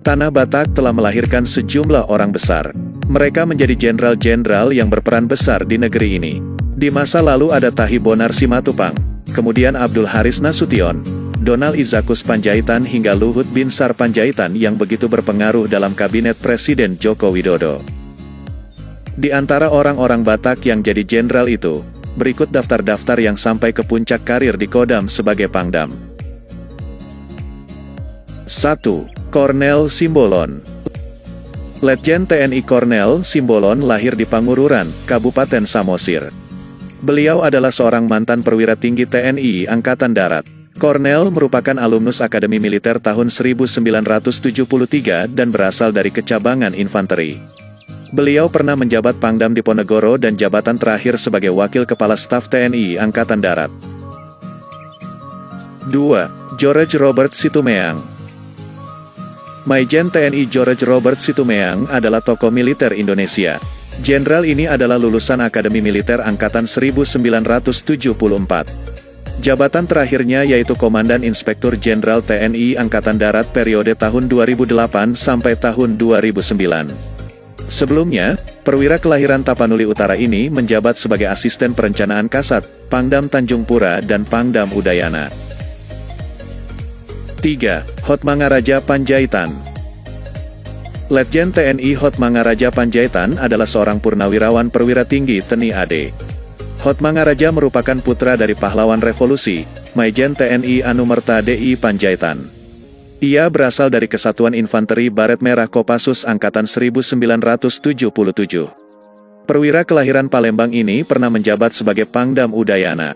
Tanah Batak telah melahirkan sejumlah orang besar. Mereka menjadi jenderal-jenderal yang berperan besar di negeri ini. Di masa lalu ada Tahi Bonar Simatupang, kemudian Abdul Haris Nasution, Donald Izakus Panjaitan hingga Luhut Binsar Panjaitan yang begitu berpengaruh dalam kabinet Presiden Joko Widodo. Di antara orang-orang Batak yang jadi jenderal itu, berikut daftar-daftar yang sampai ke puncak karir di Kodam sebagai Pangdam. 1. Kornel Simbolon. Letjen TNI Kornel Simbolon lahir di Pangururan, Kabupaten Samosir. Beliau adalah seorang mantan perwira tinggi TNI Angkatan Darat. Kornel merupakan alumnus Akademi Militer tahun 1973 dan berasal dari kecabangan infanteri. Beliau pernah menjabat Pangdam Diponegoro dan jabatan terakhir sebagai Wakil Kepala Staf TNI Angkatan Darat. 2. George Robert Situmeang. Maijen TNI George Robert Situmeang adalah tokoh militer Indonesia. Jenderal ini adalah lulusan Akademi Militer Angkatan 1974. Jabatan terakhirnya yaitu Komandan Inspektur Jenderal TNI Angkatan Darat periode tahun 2008 sampai tahun 2009. Sebelumnya, perwira kelahiran Tapanuli Utara ini menjabat sebagai Asisten Perencanaan Kasat, Pangdam Tanjung Pura dan Pangdam Udayana. 3. Hotmangaraja Panjaitan. Letjen TNI Hotmangaraja Panjaitan adalah seorang purnawirawan perwira tinggi TNI AD. Hotmangaraja merupakan putra dari pahlawan revolusi, Maijen TNI Anumerta DI Panjaitan. Ia berasal dari Kesatuan Infanteri Baret Merah Kopassus Angkatan 1977. Perwira kelahiran Palembang ini pernah menjabat sebagai Pangdam Udayana.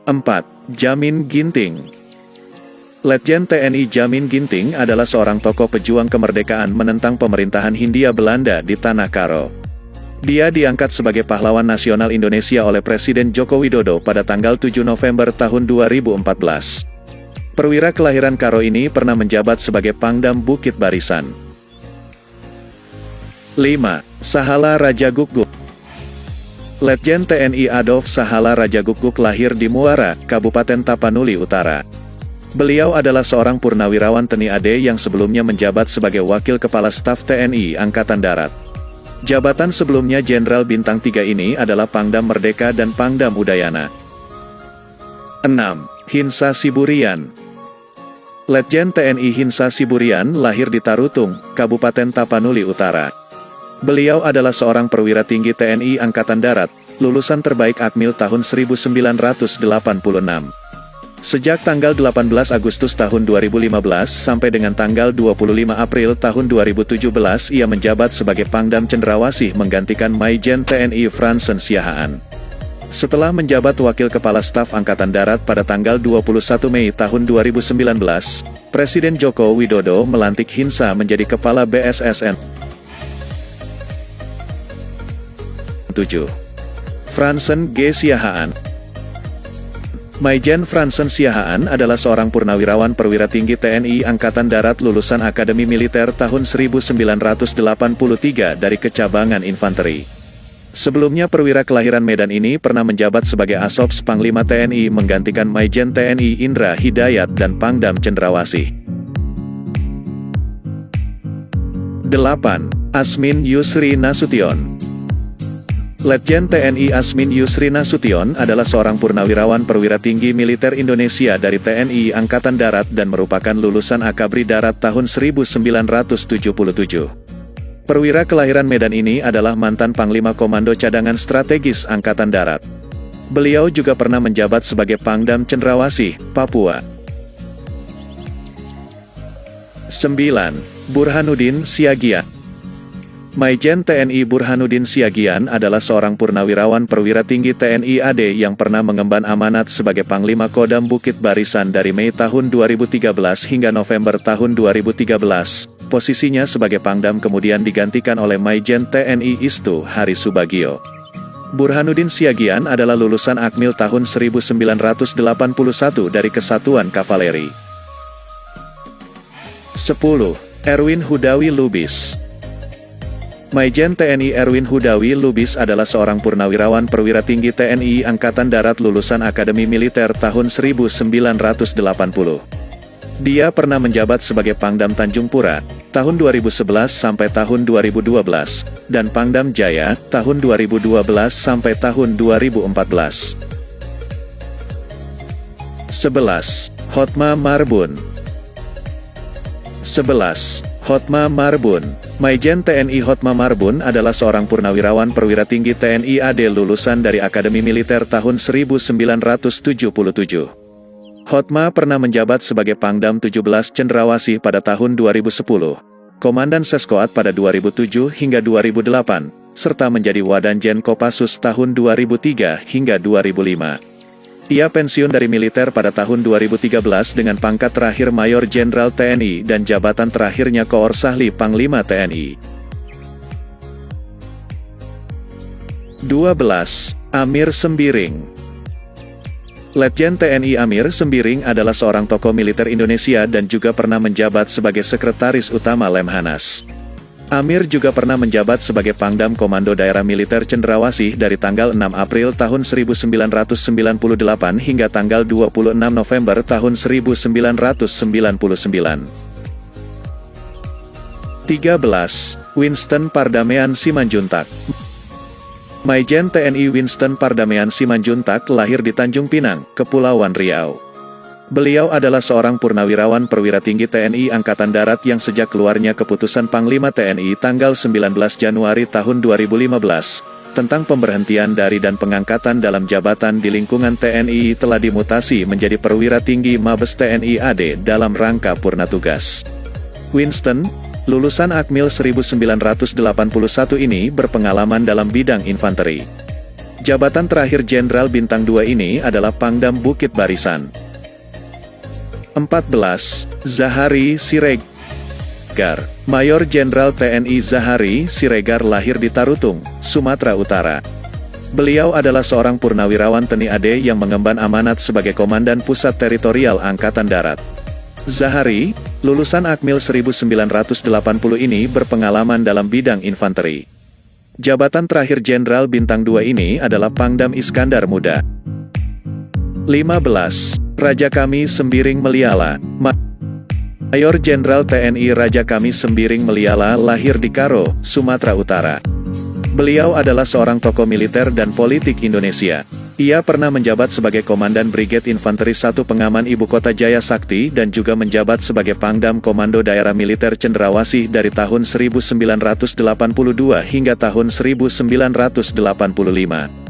4. Jamin Ginting. Letjen TNI Jamin Ginting adalah seorang tokoh pejuang kemerdekaan menentang pemerintahan Hindia Belanda di Tanah Karo. Dia diangkat sebagai pahlawan nasional Indonesia oleh Presiden Joko Widodo pada tanggal 7 November tahun 2014. Perwira kelahiran Karo ini pernah menjabat sebagai Pangdam Bukit Barisan. 5. Sahala Raja Guguk. Letjen TNI Adolf Sahala Raja Guguk lahir di Muara, Kabupaten Tapanuli Utara. Beliau adalah seorang purnawirawan TNI AD yang sebelumnya menjabat sebagai Wakil Kepala Staf TNI Angkatan Darat. Jabatan sebelumnya Jenderal Bintang 3 ini adalah Pangdam Merdeka dan Pangdam Udayana. 6. Hinsa Siburian. Letjen TNI Hinsa Siburian lahir di Tarutung, Kabupaten Tapanuli Utara. Beliau adalah seorang perwira tinggi TNI Angkatan Darat, lulusan terbaik Akmil tahun 1986. Sejak tanggal 18 Agustus tahun 2015 sampai dengan tanggal 25 April tahun 2017 ia menjabat sebagai Pangdam Cendrawasih menggantikan Maijen TNI Fransen Siahaan. Setelah menjabat Wakil Kepala Staf Angkatan Darat pada tanggal 21 Mei tahun 2019, Presiden Joko Widodo melantik Hinsa menjadi Kepala BSSN. 7. Fransen G. Siahaan. Maijen Fransen Siahaan adalah seorang purnawirawan perwira tinggi TNI Angkatan Darat lulusan Akademi Militer tahun 1983 dari Kecabangan Infanteri. Sebelumnya perwira kelahiran Medan ini pernah menjabat sebagai Asops Panglima TNI menggantikan Maijen TNI Indra Hidayat dan Pangdam Cendrawasih. 8. Asmin Yusri Nasution. Letjen TNI Asmin Yusri Nasution adalah seorang purnawirawan perwira tinggi militer Indonesia dari TNI Angkatan Darat dan merupakan lulusan Akabri Darat tahun 1977. Perwira kelahiran Medan ini adalah mantan Panglima Komando Cadangan Strategis Angkatan Darat. Beliau juga pernah menjabat sebagai Pangdam Cendrawasih, Papua. 9. Burhanuddin Siagian. Maijen TNI Burhanuddin Siagian adalah seorang purnawirawan perwira tinggi TNI AD yang pernah mengemban amanat sebagai Panglima Kodam Bukit Barisan dari Mei tahun 2013 hingga November tahun 2013. Posisinya sebagai Pangdam kemudian digantikan oleh Maijen TNI Istu Hari Subagio. Burhanuddin Siagian adalah lulusan Akmil tahun 1981 dari Kesatuan Kavaleri. 10. Erwin Hudawi Lubis. Maijen TNI Erwin Hudawi Lubis adalah seorang purnawirawan perwira tinggi TNI Angkatan Darat lulusan Akademi Militer tahun 1980. Dia pernah menjabat sebagai Pangdam Tanjung Pura, tahun 2011 sampai tahun 2012, dan Pangdam Jaya, tahun 2012 sampai tahun 2014. 11. Hotma Marbun. 11. Hotma Marbun. Maijen TNI Hotma Marbun adalah seorang purnawirawan perwira tinggi TNI AD lulusan dari Akademi Militer tahun 1977. Hotma pernah menjabat sebagai Pangdam 17 Cendrawasih pada tahun 2010, Komandan Seskoat pada 2007 hingga 2008, serta menjadi Wadanjen Kopassus tahun 2003 hingga 2005. Ia pensiun dari militer pada tahun 2013 dengan pangkat terakhir Mayor Jenderal TNI dan jabatan terakhirnya Koor Sahli Panglima TNI. 12. Amir Sembiring. Letjen TNI Amir Sembiring adalah seorang tokoh militer Indonesia dan juga pernah menjabat sebagai Sekretaris Utama Lemhanas. Amir juga pernah menjabat sebagai Pangdam Komando Daerah Militer Cendrawasih dari tanggal 6 April tahun 1998 hingga tanggal 26 November tahun 1999. 13. Winston Pardamean Simanjuntak. Maijen TNI Winston Pardamean Simanjuntak lahir di Tanjung Pinang, Kepulauan Riau. Beliau adalah seorang purnawirawan perwira tinggi TNI Angkatan Darat yang sejak keluarnya keputusan Panglima TNI tanggal 19 Januari tahun 2015, tentang pemberhentian dari dan pengangkatan dalam jabatan di lingkungan TNI telah dimutasi menjadi perwira tinggi Mabes TNI AD dalam rangka purna tugas. Winston, lulusan Akmil 1981 ini berpengalaman dalam bidang infanteri. Jabatan terakhir Jenderal Bintang 2 ini adalah Pangdam Bukit Barisan. 14. Zahari Siregar. Mayor Jenderal TNI Zahari Siregar lahir di Tarutung, Sumatera Utara. Beliau adalah seorang purnawirawan TNI AD yang mengemban amanat sebagai Komandan Pusat Teritorial Angkatan Darat. Zahari, lulusan Akmil 1980 ini berpengalaman dalam bidang infanteri. Jabatan terakhir Jenderal Bintang 2 ini adalah Pangdam Iskandar Muda. 15. Raja Kami Sembiring Meliala. Mayor Jenderal TNI Raja Kami Sembiring Meliala lahir di Karo, Sumatera Utara. Beliau adalah seorang tokoh militer dan politik Indonesia. Ia pernah menjabat sebagai Komandan Brigade Infanteri 1 Pengaman Ibu Kota Jaya Sakti dan juga menjabat sebagai Pangdam Komando Daerah Militer Cendrawasih dari tahun 1982 hingga tahun 1985.